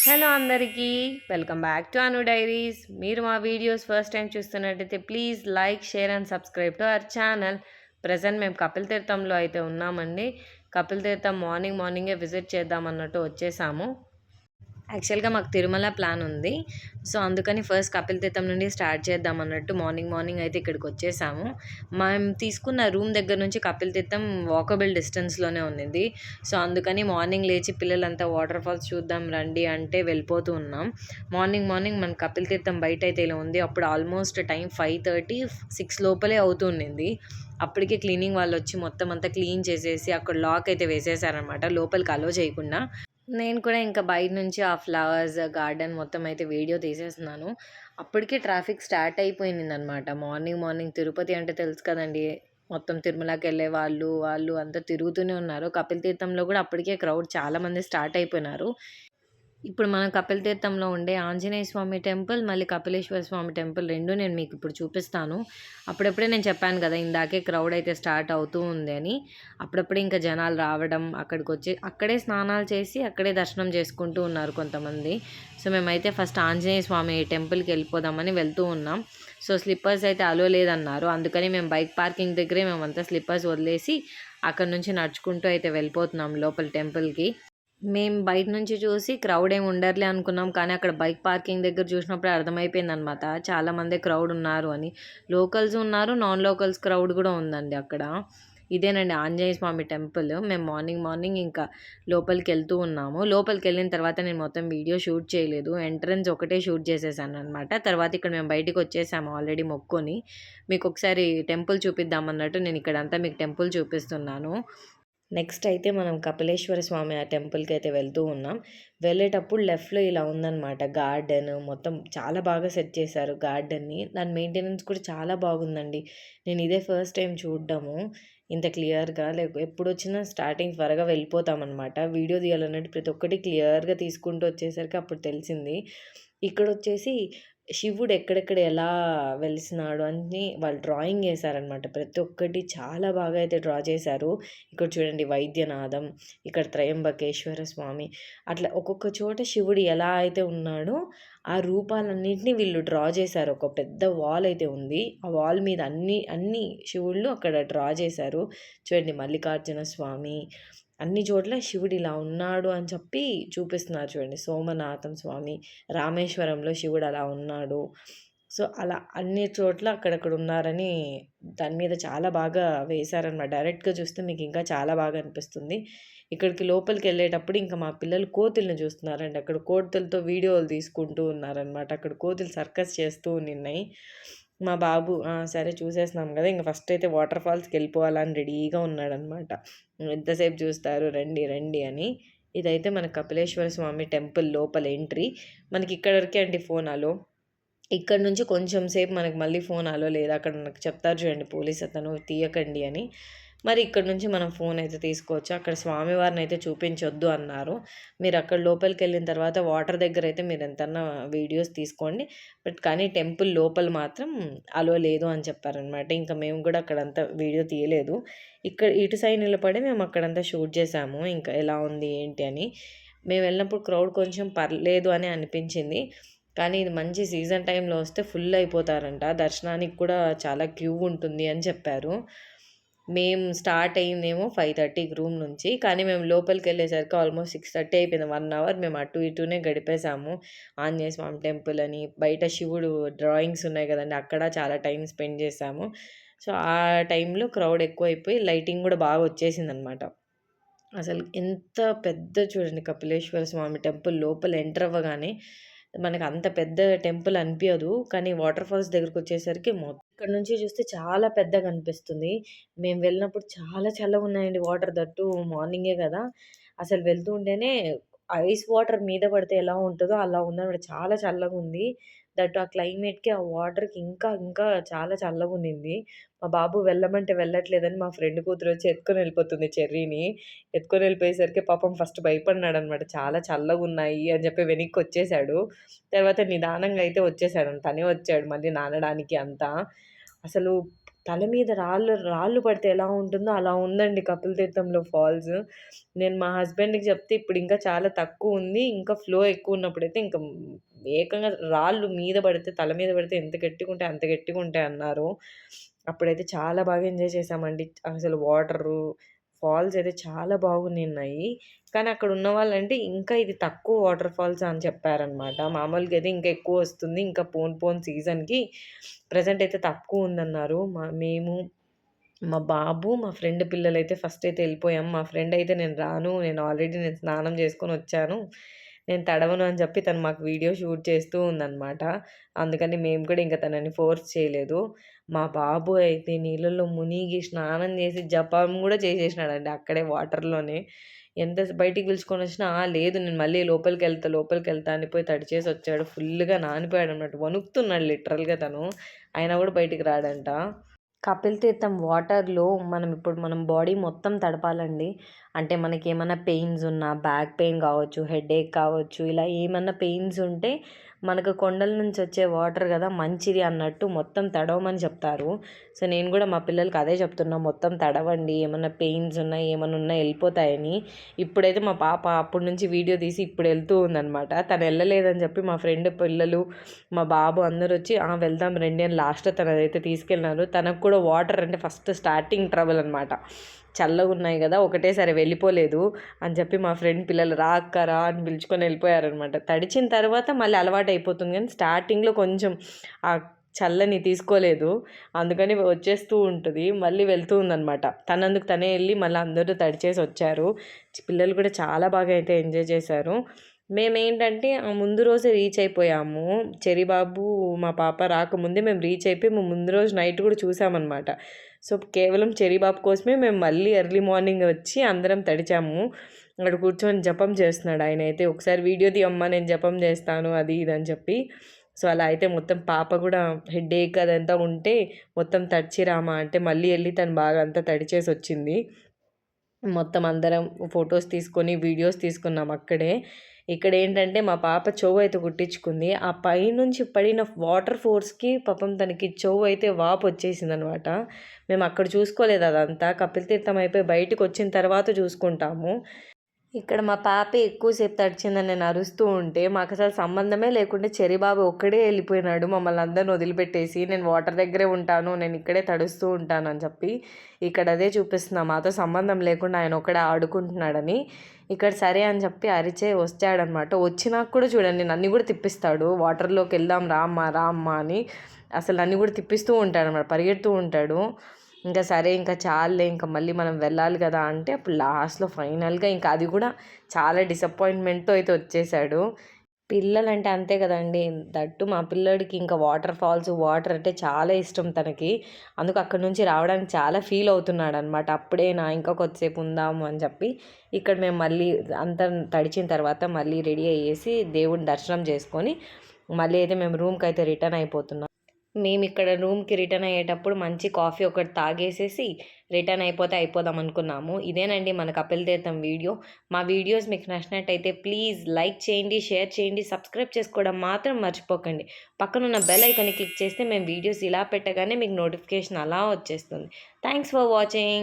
Hello అందరికీ welcome back to Anu diaries. మీరు మా వీడియోస్ ఫస్ట్ టైం చూస్తున్నట్టయితే please like, share and subscribe to our channel. Present మేము కపిల్ తీర్థంలో అయితే ఉన్నామండి. కపిల్ తీర్థం మార్నింగే విజిట్ చేద్దామన్నట్టు వచ్చేసాము. యాక్చువల్గా మాకు తిరుమల ప్లాన్ ఉంది. సో అందుకని ఫస్ట్ కపిల్ తీర్థం నుండి స్టార్ట్ చేద్దాం అన్నట్టు మార్నింగ్ అయితే ఇక్కడికి వచ్చేసాము. మేము తీసుకున్న రూమ్ దగ్గర నుంచి కపిల్ తీర్థం వాకబుల్ డిస్టెన్స్లోనే ఉంది. సో అందుకని మార్నింగ్ లేచి పిల్లలంతా వాటర్ ఫాల్స్ చూద్దాం రండి అంటే వెళ్ళిపోతూ ఉన్నాం. మార్నింగ్ మన కపిల్ తీర్థం బయట అయితే ఇలా ఉంది. అప్పుడు ఆల్మోస్ట్ టైం 5:30, 6 లోపలే అవుతుంది. అప్పటికే క్లీనింగ్ వాళ్ళు వచ్చి మొత్తం అంతా క్లీన్ చేసేసి అక్కడ లాక్ అయితే వేసేసారనమాట, లోపలికి అలో చేయకుండా. నేను కూడా ఇంకా బయట నుంచి ఆ ఫ్లవర్స్ గార్డెన్ మొత్తం అయితే వీడియో తీసేస్తున్నాను. అప్పటికే ట్రాఫిక్ స్టార్ట్ అయిపోయిందనమాట. మార్నింగ్ తిరుపతి అంటే తెలుసు కదండీ! మొత్తం తిరుమలకి వెళ్ళే వాళ్ళు అంతా తిరుగుతూనే ఉన్నారు. కపిల్ తీర్థంలో కూడా అప్పటికే క్రౌడ్ చాలామంది స్టార్ట్ అయిపోయినారు. ఇప్పుడు మనం కపిల్ తీర్థంలో ఉండే ఆంజనేయ స్వామి టెంపుల్, మళ్ళీ కపిలేశ్వర స్వామి టెంపుల్ 2 నేను మీకు ఇప్పుడు చూపిస్తాను. అప్పుడప్పుడే నేను చెప్పాను కదా ఇందాకే క్రౌడ్ అయితే స్టార్ట్ అవుతూ ఉంది అని. అప్పుడప్పుడే ఇంకా జనాలు రావడం, అక్కడే స్నానాలు చేసి అక్కడే దర్శనం చేసుకుంటూ ఉన్నారు కొంతమంది. సో మేమైతే ఫస్ట్ ఆంజనేయ స్వామి టెంపుల్కి వెళ్ళిపోదామని వెళ్తూ ఉన్నాం. సో స్లిప్పర్స్ అయితే అలో లేదన్నారు. అందుకని మేము బైక్ పార్కింగ్ దగ్గరే మేమంతా స్లిప్పర్స్ వదిలేసి అక్కడ నుంచి నడుచుకుంటూ అయితే వెళ్ళిపోతున్నాం లోపల టెంపుల్కి. మేము బయట నుంచి చూసి క్రౌడ్ ఏమి ఉండరులే అనుకున్నాం. కానీ అక్కడ బైక్ పార్కింగ్ దగ్గర చూసినప్పుడే అర్థమైపోయిందనమాట చాలామందే క్రౌడ్ ఉన్నారు అని. లోకల్స్ ఉన్నారు, నాన్ లోకల్స్ క్రౌడ్ కూడా ఉందండి అక్కడ. ఇదేనండి ఆంజనేయ స్వామి టెంపుల్. మేము మార్నింగ్ ఇంకా లోపలికి వెళ్తూ ఉన్నాము. లోపలికి వెళ్ళిన తర్వాత నేను మొత్తం వీడియో షూట్ చేయలేదు. ఎంట్రన్స్ ఒకటే షూట్ చేసేసాను అనమాట. తర్వాత ఇక్కడ మేము బయటికి వచ్చేసాము ఆల్రెడీ మొక్కుని. మీకు ఒకసారి టెంపుల్ చూపిద్దామన్నట్టు నేను ఇక్కడంతా మీకు టెంపుల్ చూపిస్తున్నాను. నెక్స్ట్ అయితే మనం కపిలేశ్వర స్వామి ఆ టెంపుల్కి అయితే వెళ్తూ ఉన్నాం. వెళ్ళేటప్పుడు లెఫ్ట్లో ఇలా ఉందన్నమాట గార్డెన్. మొత్తం చాలా బాగా సెట్ చేశారు గార్డెన్ని. దాని మెయింటెనెన్స్ కూడా చాలా బాగుందండి. నేను ఇదే ఫస్ట్ టైం చూడడము ఇంత క్లియర్గా. ఎప్పుడు వచ్చినా స్టార్టింగ్ త్వరగా వెళ్ళిపోతామన్నమాట. వీడియో తీయాలన్నట్టు ప్రతి ఒక్కటి క్లియర్గా తీసుకుంటూ వచ్చేసరికి అప్పుడు తెలిసింది. ఇక్కడ వచ్చేసి శివుడు ఎక్కడెక్కడ ఎలా వెలిసినాడు అని వాళ్ళు డ్రాయింగ్ వేశారనమాట. ప్రతి ఒక్కటి చాలా బాగా అయితే డ్రా చేశారు. ఇక్కడ చూడండి వైద్యనాథం, ఇక్కడ త్రయంబకేశ్వర స్వామి, అట్లా ఒక్కొక్క చోట శివుడు ఎలా అయితే ఉన్నాడో ఆ రూపాలన్నింటినీ వీళ్ళు డ్రా చేశారు. ఒక పెద్ద వాల్ అయితే ఉంది. ఆ వాల్ మీద అన్ని శివుళ్ళు అక్కడ డ్రా చేశారు. చూడండి మల్లికార్జున స్వామి, అన్ని చోట్ల శివుడు ఇలా ఉన్నాడు అని చెప్పి చూపిస్తున్నారు. చూడండి సోమనాథం స్వామి, రామేశ్వరంలో శివుడు అలా ఉన్నాడు. సో అలా అన్ని చోట్ల అక్కడక్కడ ఉన్నారని దాని మీద చాలా బాగా వేశారనమాట. డైరెక్ట్గా చూస్తే మీకు ఇంకా చాలా బాగా అనిపిస్తుంది. ఇక్కడికి లోపలికి వెళ్ళేటప్పుడు ఇంకా మా పిల్లలు కోతుల్ని చూస్తున్నారండి. అక్కడ కోతులతో వీడియోలు తీసుకుంటూ ఉన్నారనమాట. అక్కడ కోతులు సర్కస్ చేస్తూ ఉన్నాయి. మా బాబు సరే చూసేస్తున్నాం కదా, ఇంక ఫస్ట్ అయితే వాటర్ ఫాల్స్కి వెళ్ళిపోవాలని రెడీగా ఉన్నాడనమాట. ఎంతసేపు చూస్తారు రండి అని. ఇదైతే మన కపిలేశ్వర స్వామి టెంపుల్ లోపల ఎంట్రీ. మనకి ఇక్కడ వరకే అండి ఫోన్ అలో. ఇక్కడ నుంచి కొంచెం సేపు మనకి మళ్ళీ ఫోన్ అలో లేదు. అక్కడ నాకు చెప్తారు చూడండి పోలీస్ అతను తీయకండి అని. మరి ఇక్కడ నుంచి మనం ఫోన్ అయితే తీసుకోవచ్చు. అక్కడ స్వామివారిని అయితే చూపించొద్దు అన్నారు. మీరు అక్కడ లోపలికి వెళ్ళిన తర్వాత వాటర్ దగ్గర అయితే మీరు ఎంతన్నా వీడియోస్ తీసుకోండి. కానీ టెంపుల్ లోపల మాత్రం అలో లేదు అని చెప్పారనమాట. ఇంకా మేము కూడా అక్కడంతా వీడియో తీయలేదు. ఇక్కడ ఇటు సైడ్ నిలబడి మేము అక్కడంతా షూట్ చేసాము. ఇంకా ఎలా ఉంది ఏంటి అని. మేము వెళ్ళినప్పుడు క్రౌడ్ కొంచెం పర్లేదు అని అనిపించింది. కానీ ఇది మంచి సీజన్ టైంలో వస్తే ఫుల్ అయిపోతారంట. దర్శనానికి కూడా చాలా క్యూ ఉంటుంది అని చెప్పారు. మేము స్టార్ట్ అయిందేమో 5:30కి రూమ్ నుంచి. కానీ మేము లోపలికి వెళ్ళేసరికి ఆల్మోస్ట్ 6:30 అయిపోయింది. 1 అవర్ మేము అటు ఇటునే గడిపేసాము. ఆంజనేయ స్వామి టెంపుల్ అని, బయట శివుడు డ్రాయింగ్స్ ఉన్నాయి కదండి, అక్కడ చాలా టైం స్పెండ్ చేసాము. సో ఆ టైంలో క్రౌడ్ ఎక్కువైపోయి లైటింగ్ కూడా బాగా వచ్చేసిందనమాట. అసలు ఎంత పెద్ద చూడండి కపిలేశ్వర స్వామి టెంపుల్ లోపల ఎంటర్ అవ్వగానే మనకు అంత పెద్ద టెంపుల్ అనిపించదు. కానీ వాటర్ ఫాల్స్ దగ్గరకు వచ్చేసరికి ఇక్కడ నుంచి చూస్తే చాలా పెద్దగా అనిపిస్తుంది. మేము వెళ్ళినప్పుడు చాలా చల్లగా ఉన్నాయండి వాటర్, దట్టు మార్నింగే కదా. అసలు వెళ్తూ ఉంటేనే ఐస్ వాటర్ మీద పడితే ఎలా ఉంటుందో అలా ఉందన్నమాట. చాలా చల్లగా ఉంది. దట్టు ఆ క్లైమేట్‌కి, ఆ వాటర్‌కి ఇంకా చాలా చల్లగా ఉండింది. మా బాబు వెళ్ళమంటే వెళ్ళట్లేదని మా ఫ్రెండ్ కూతురు వచ్చి ఎత్తుకొని వెళ్ళిపోతుంది చెర్రీని. ఎత్తుకొని వెళ్ళిపోయేసరికి పాపం ఫస్ట్ భయపడినాడనమాట. చాలా చల్లగున్నాయి అని చెప్పి వెనక్కొచ్చేసాడు. తర్వాత నిదానంగా అయితే వచ్చేసాడు. తనే వచ్చాడు మళ్ళీ నానడానికి అంతా. అసలు తల మీద రాళ్ళు రాళ్ళు పడితే ఎలా ఉంటుందో అలా ఉందండి కపిల్ తీర్థంలో ఫాల్స్. నేను మా హస్బెండ్‌కి చెప్తే ఇప్పుడు ఇంకా చాలా తక్కువుంది. ఇంకా ఫ్లో ఎక్కువున్నప్పుడైతే ఇంక ఏకంగా రాళ్ళు మీద పడితే తల మీద పడితే ఎంత గట్టిగుంటాయి అంత గట్టిగుంటాయి అన్నారు. అప్పుడైతే చాలా బాగా ఎంజాయ్ చేశామండి. అసలు వాటరు, ఫాల్స్ అయితే చాలా బాగున్నిన్నాయి. కానీ అక్కడున్న వాళ్ళంటే ఇంకా ఇది తక్కువ వాటర్ ఫాల్స్ అని చెప్పారనమాట. మామూలుగా అయితే ఇంకా ఎక్కువొస్తుంది. ఇంకా పోను పోను సీజన్‌కి ప్రెజెంట్ అయితే తక్కువుందన్నారు. మేము, మా బాబు, మా ఫ్రెండ్ పిల్లలైతే ఫస్ట్ అయితే ఎళ్ళిపోయాం. మా ఫ్రెండ్ అయితే నేను రాను. నేను స్నానం చేసుకొనొచ్చాను. నేను తడవను అని చెప్పి తను మాకు వీడియో షూట్ చేస్తూ ఉందనమాట. అందుకని మేము కూడా ఇంక తనని ఫోర్స్ చేయలేదు. మా బాబు అయితే నీళ్ళల్లో మునిగి స్నానం చేసి జపం గూడా చేసేసినాడండి అక్కడే వాటర్‌లోనే. బయటికి పిలుచుకొనొచ్చినా, లేదు నేను మళ్ళీ లోపలికెళ్తా అని పోయి తడిచేసొచ్చాడు. ఫుల్లుగా నానిపోయాడనమాట. వణుకుతున్నాడు లిటరల్‌గా తను. అయినా గూడా బయటికి రాడంట. కపిల్ తీర్థం వాటర్‌లో మనం బాడీ మొత్తం తడపాలండి. అంటే మనకేమన్నా పెయిన్స్ ఉన్నా, బ్యాక్ పెయిన్ కావచ్చు, హెడేక్ కావచ్చు, ఇలా ఏమన్నా పెయిన్స్ ఉంటే మనకు కొండల నుంచి వచ్చే వాటర్ గదా! మంచిది అన్నట్టు మొత్తం తడవమని చెప్తారు. సో, నేను గూడా మా పిల్లలకి అదే చెప్తున్నా. మొత్తం తడవండి. ఏమన్నా పెయిన్స్ ఉన్నా, ఏమన్నా ఉన్నా ఎళ్ళిపోతాయని. ఇప్పుడైతే మా పాప అప్పటి నుంచి వీడియో తీసి ఇప్పుడు ఎళ్తూ ఉందనమాట. తను ఎళ్ళలేదని చెప్పి మా ఫ్రెండ్ పిల్లలు, మా బాబు అందరొచ్చి వెళ్దాం రండి అని లాస్ట్‌లో తననైతే తీసుకెళ్ళినారు. తనకు కూడా వాటర్ అంటే ఫస్ట్ స్టార్టింగ్ ట్రబుల్ అనమాట. చల్లగున్నాయి గదా! ఒకటేసారి వెళ్ళిపోలేదు అని చెప్పి మా ఫ్రెండ్ పిల్లలు రా అక్క రా అని పిలుచుకొని వెళ్ళిపోయారనమాట. తడిచిన తర్వాత మళ్ళీ అలవాటయిపోతుంది గానీ స్టార్టింగ్‌లో కొంచెం ఆ చల్లని తీసుకోలేదు. అందుకని వచ్చేస్తూ ఉంటది. మళ్ళీ వెళ్తూ ఉందనమాట. తనందుకు తనే ఎళ్లి మళ్ళీ అందరూ తడిచేసొచ్చారు. పిల్లలు కూడా చాలా బాగా అయితే ఎంజాయ్ చేశారు. మేమేంటంటే ముందు రోజే రీచ్ అయిపోయాము. చెర్రీబాబు, మా పాప రాకముందే మేము రీచ్ అయిపోయి మేము ముందు రోజు నైట్ కూడా చూసామనమాట. సో, కేవలం చెర్రీబాబు కోసమే మేము మళ్ళీ ఎర్లీ మార్నింగ్ వచ్చి అందరం తడిచాము. అక్కడ కూర్చొని జపం చేస్తున్నాడు ఆయనైతే. ఒకసారి వీడియో తీయమ్మా నేను జపం చేస్తాను అది ఇది అని చెప్పి. సో, అలా అయితే మొత్తం పాప కూడా హెడేక్ అదంతా ఉంటే మొత్తం తడిచిరామా అంటే మళ్ళీ ఎళ్లి తను బాగా అంతా తడిచేసొచ్చింది. మొత్తం అందరం ఫోటోస్ తీసుకొని, వీడియోస్ తీసుకున్నాం అక్కడే. ఇక్కడేంటంటే మా పాప చెవైతే కుట్టించుకుంది. ఆ పైనుంచి పడిన వాటర్ ఫోర్స్‌కి పాపం తనకి చెవైతే వాపొచ్చేసిందనమాట. మేమక్కడ చూసుకోలేదు అదంతా. కపిల్ తీర్థం అయిపోయి బయటికొచ్చిన తర్వాత చూసుకుంటాము. ఇక్కడ మా పాపే ఎక్కువ సేపు తడిచిందని నేను అరుస్తూ ఉంటే, మాకసలు సంబంధమే లేకుండా చెర్రీబాబు ఒక్కడే ఎళ్ళిపోయినాడు. మమ్మల్ని అందరిని వదిలిపెట్టేసి, నేను వాటర్ దగ్గరే ఉంటాను. నేను ఇక్కడే తడుస్తూ ఉంటాను అని చెప్పి. ఇక్కడ అదే చూపిస్తున్నా. మాతో సంబంధం లేకుండా ఆయన ఒక్కడే ఆడుకుంటున్నాడని. ఇక్కడ సరే అని చెప్పి అరిచే వచ్చాడనమాట. వచ్చినాక కూడా చూడండి నన్ను కూడా తిప్పిస్తాడు. వాటర్‌లోకెళ్దాం రా అమ్మ అని. అసలు నన్ను కూడా తిప్పిస్తూ ఉంటాడనమాట. పరిగెడుతూ ఉంటాడు. ఇంకా సరే ఇంకా చాలులే ఇంకా మళ్ళీ మనం వెళ్ళాలి కదా అంటే అప్పుడు లాస్ట్‌లో ఫైనల్‌గా ఇంకా అది కూడా చాలా డిసప్పాయింట్‌మెంట్‌తో అయితే వచ్చేసాడు. పిల్లలంటే అంతే కదండీ! దట్టు మా పిల్లోడికి ఇంకా వాటర్ ఫాల్స్, వాటర్ అంటే చాలా ఇష్టం తనకి. అందుకు అక్కడి నుంచి రావడానికి చాలా ఫీల్ అవుతున్నాడనమాట. అప్పుడేనా ఇంకా కొద్దిసేపు ఉందాము అని చెప్పి. ఇక్కడ మేము మళ్ళీ అంతా తడిచిన తర్వాత మళ్ళీ రెడీ అయ్యేసి దేవుడిని దర్శనం చేసుకొని మళ్ళీ అయితే మేము రూమ్‌కైతే రిటర్న్ అయిపోతున్నాం. మేమిక్కడ రూమ్‌కి రిటర్న్ అయ్యేటప్పుడు మంచి కాఫీ ఒకటి తాగేసేసి రిటర్న్ అయిపోదాం అనుకున్నాము. ఇదేనండి మన కపిల్ తీర్థం వీడియో. మా వీడియోస్ మీకు నచ్చినట్టయితే ప్లీజ్ లైక్ చేయండి, షేర్ చేయండి, సబ్స్క్రైబ్ చేసుకోవడం మాత్రం మర్చిపోకండి. పక్కనున్న బెల్ ఐకాన్‌ని క్లిక్ చేస్తే మేము వీడియోస్ ఇలా పెట్టగానే మీకు నోటిఫికేషన్ అలా వచ్చేస్తుంది. Thanks for watching.